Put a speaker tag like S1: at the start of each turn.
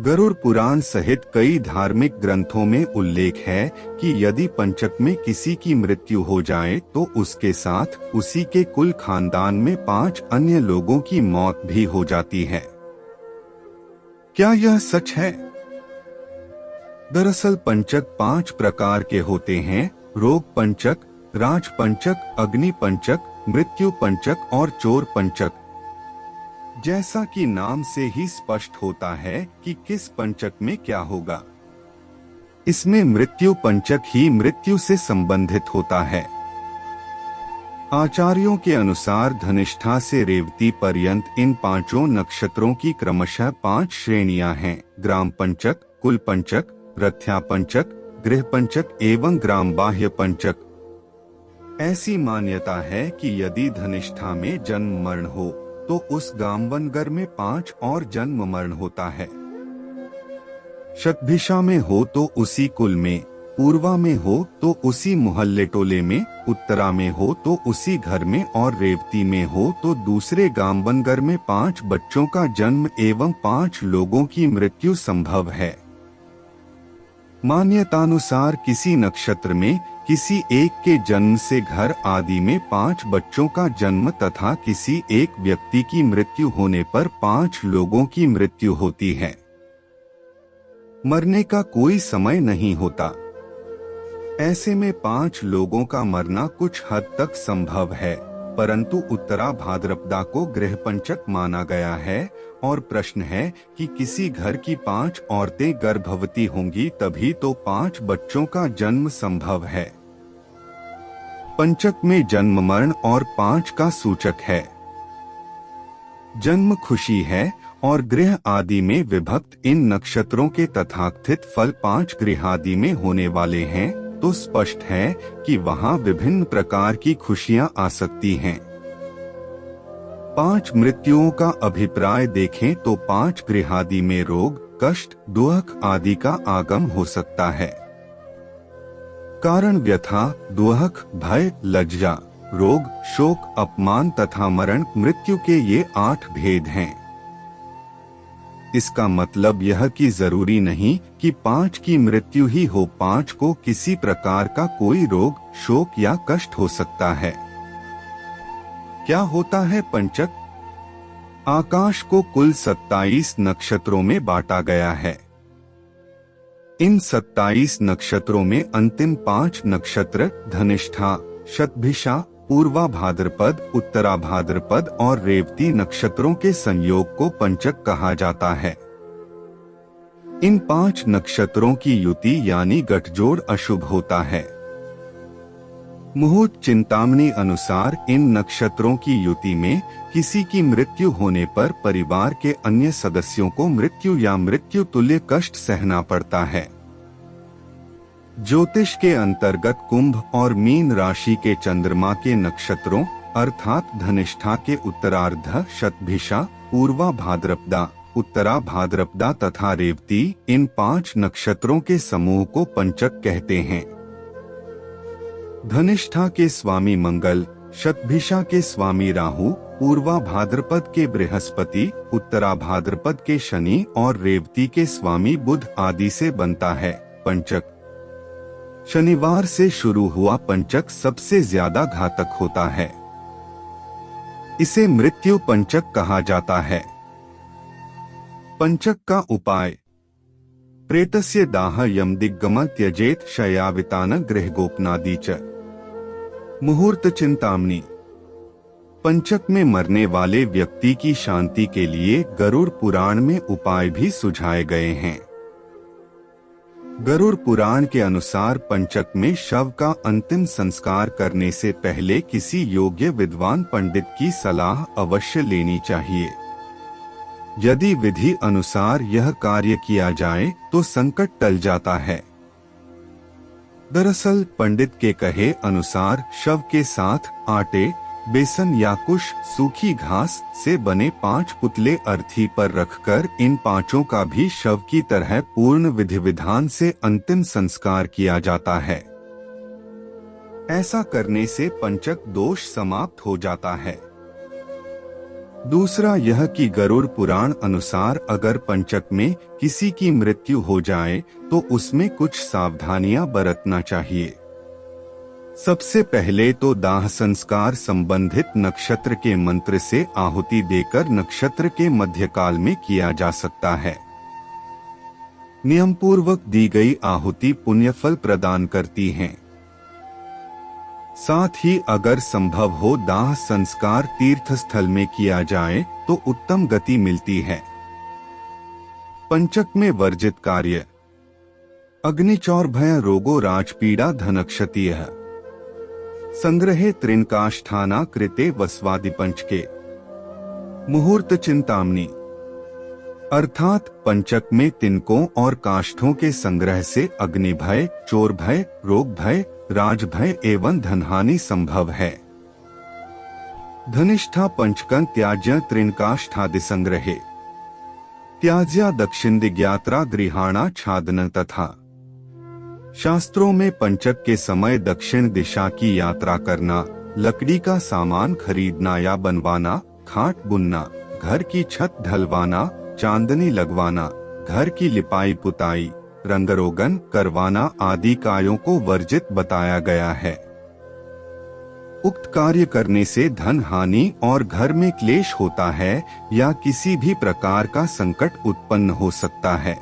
S1: गरुड़ पुराण सहित कई धार्मिक ग्रंथों में उल्लेख है कि यदि पंचक में किसी की मृत्यु हो जाए तो उसके साथ उसी के कुल खानदान में 5 अन्य लोगों की मौत भी हो जाती है। क्या यह सच है? दरअसल पंचक 5 प्रकार के होते हैं: रोग पंचक, राज पंचक, अग्नि पंचक, मृत्यु पंचक और चोर पंचक। जैसा कि नाम से ही स्पष्ट होता है कि किस पंचक में क्या होगा। इसमें मृत्यु पंचक ही मृत्यु से संबंधित होता है। आचार्यों के अनुसार धनिष्ठा से रेवती पर्यंत इन 5 नक्षत्रों की क्रमशः 5 श्रेणियां हैं: ग्राम पंचक, कुल पंचक, रथ्या पंचक, गृह पंचक एवं ग्राम बाह्य पंचक। ऐसी मान्यता है कि यदि धनिष्ठा में जन्म मरण हो तो उस गामवनगर में 5 और जन्म मरण होता है। शतभिषा में हो तो उसी कुल में, पूर्वा में हो तो उसी मोहल्ले टोले में, उत्तरा में हो तो उसी घर में और रेवती में हो तो दूसरे गामवनगर में 5 बच्चों का जन्म एवं 5 लोगों की मृत्यु संभव है। मान्यतानुसार किसी नक्षत्र में किसी एक के जन्म से घर आदि में 5 बच्चों का जन्म तथा किसी एक व्यक्ति की मृत्यु होने पर 5 लोगों की मृत्यु होती है। मरने का कोई समय नहीं होता। ऐसे में 5 लोगों का मरना कुछ हद तक संभव है, परंतु उत्तरा भाद्रपदा को गृह पंचक माना गया है और प्रश्न है कि किसी घर की 5 औरतें गर्भवती होंगी तभी तो 5 बच्चों का जन्म संभव है। पंचक में जन्म मरण और 5 का सूचक है। जन्म खुशी है और गृह आदि में विभक्त इन नक्षत्रों के तथाकथित फल 5 गृह आदि में होने वाले हैं तो स्पष्ट है कि वहां विभिन्न प्रकार की खुशियां आ सकती हैं। 5 मृत्युओं का अभिप्राय देखें तो 5 गृहादि में रोग, कष्ट, दुख आदि का आगम हो सकता है। कारण व्यथा, दुख, भय, लज्जा, रोग, शोक, अपमान तथा मरण मृत्यु के ये 8 भेद हैं। इसका मतलब यह कि जरूरी नहीं कि 5 की मृत्यु ही हो, 5 को किसी प्रकार का कोई रोग, शोक या कष्ट हो सकता है। क्या होता है पंचक? आकाश को कुल 27 नक्षत्रों में बांटा गया है। इन 27 नक्षत्रों में अंतिम 5 नक्षत्र धनिष्ठा, शतभिषा, पूर्वा भाद्रपद, उत्तरा भाद्रपद और रेवती नक्षत्रों के संयोग को पंचक कहा जाता है। इन 5 नक्षत्रों की युति यानी गठजोड़ अशुभ होता है। मुहूर्त चिंतामणि अनुसार इन नक्षत्रों की युति में किसी की मृत्यु होने पर परिवार के अन्य सदस्यों को मृत्यु या मृत्यु तुल्य कष्ट सहना पड़ता है। ज्योतिष के अंतर्गत कुंभ और मीन राशि के चंद्रमा के नक्षत्रों अर्थात धनिष्ठा के उत्तरार्ध शतभिषा, पूर्वा भाद्रपदा, उत्तरा भाद्रपदा तथा रेवती इन 5 नक्षत्रों के समूह को पंचक कहते हैं। धनिष्ठा के स्वामी मंगल, शतभिषा के स्वामी राहु, पूर्वा भाद्रपद के बृहस्पति, उत्तरा भाद्रपद के शनि और रेवती के स्वामी बुध आदि से बनता है पंचक। शनिवार से शुरू हुआ पंचक सबसे ज्यादा घातक होता है। इसे मृत्यु पंचक कहा जाता है। पंचक का उपाय: प्रेतस्य दाह यम दिग्गम त्यजेत शयावितान गृह गोपनादि च। मुहूर्त चिंतामणि: पंचक में मरने वाले व्यक्ति की शांति के लिए गरुड़ पुराण में उपाय भी सुझाए गए हैं। गरुड़ पुराण के अनुसार पंचक में शव का अंतिम संस्कार करने से पहले किसी योग्य विद्वान पंडित की सलाह अवश्य लेनी चाहिए। यदि विधि अनुसार यह कार्य किया जाए तो संकट टल जाता है। दरअसल पंडित के कहे अनुसार शव के साथ आटे, बेसन या कुछ सूखी घास से बने 5 पुतले अर्थी पर रखकर इन 5 का भी शव की तरह पूर्ण विधि विधान से अंतिम संस्कार किया जाता है। ऐसा करने से पंचक दोष समाप्त हो जाता है। दूसरा यह कि गरुड़ पुराण अनुसार अगर पंचक में किसी की मृत्यु हो जाए तो उसमें कुछ सावधानियां बरतना चाहिए। सबसे पहले तो दाह संस्कार संबंधित नक्षत्र के मंत्र से आहुति देकर नक्षत्र के मध्यकाल में किया जा सकता है। नियम पूर्वक दी गई आहुति पुण्यफल प्रदान करती है। साथ ही अगर संभव हो दाह संस्कार तीर्थ स्थल में किया जाए तो उत्तम गति मिलती है। पंचक में वर्जित कार्य: अग्निचौर भय रोगो राजपीड़ा धनक्षतिः संग्रहे त्रिनकाष्ठाना कृते वस्वादि पंचके मुहूर्त चिंतामणि। अर्थात पंचक में तिनकों और काष्ठों के संग्रह से अग्नि भय, चोर भय, रोग भय, राज भय एवं धनहानि संभव है। धनिष्ठा पंचकं त्याज्य त्रिनकाष्ठादि संग्रहे त्याज्या दक्षिण दिग्यात्रा गृहाणा छादन। तथा शास्त्रों में पंचक के समय दक्षिण दिशा की यात्रा करना, लकड़ी का सामान खरीदना या बनवाना, खाट बुनना, घर की छत ढलवाना, चांदनी लगवाना, घर की लिपाई पुताई, रंगरोगन करवाना आदि कार्यों को वर्जित बताया गया है। उक्त कार्य करने से धन हानि और घर में क्लेश होता है या किसी भी प्रकार का संकट उत्पन्न हो सकता है।